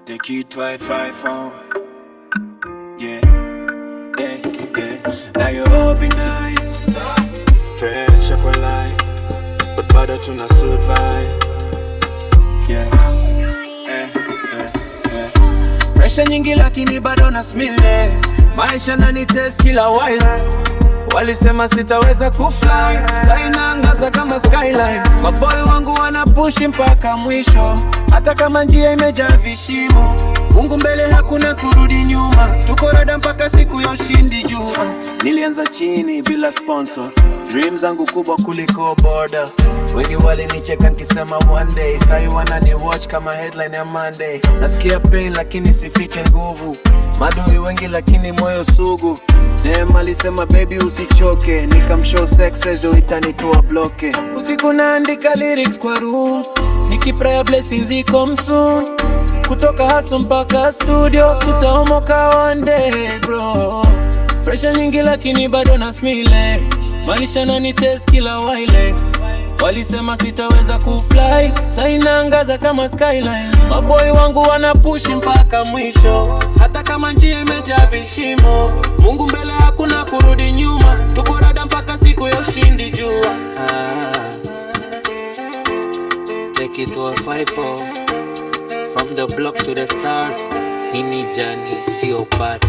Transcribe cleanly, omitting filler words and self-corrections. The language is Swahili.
Take it 254. Yeah, yeah, yeah. Now you're up in nights. Pressure for life, but bado tuna survive. Yeah, yeah, yeah, yeah. Pressure nyingi lakini bado na smile. Maisha nani test kila while. Walisema sitaweza kufly, sasa inaangaza kama skyline. Maboy wangu wana push mpaka mwisho, hata kama njia imejaa vishimo. Mungu mbele, hakuna kurudi nyuma. Tuko rada mpaka siku ya ushindi jua. Nilianza chini bila sponsor, dreams zangu kubwa kuliko border. Wengi walinicheka nikisema one day, sai wanani watch kama headline ya Monday. Nasikia pain lakini sifiche nguvu, madui wengi lakini moyo sugu. Neema alisema baby usichoke, nikamshow success do itanitoa bloke. Usiku naandika lyrics kwa room, nikipray blessings come soon. Kutoka hustle mpaka studio, tutaomoka one day bro. Pressure nyingi lakini bado na smile, maisha nani test kila while. Walisema sitaweza kufly, sasa inaangaza kama skyline. Maboy wangu wana push mpaka mwisho, hata kama njia imejaa vishimo. Mungu mbele, hakuna kurudi nyuma. Tuko rada mpaka siku ya ushindi jua. Take it 254. From the block to the stars. Hii ni jani sio party.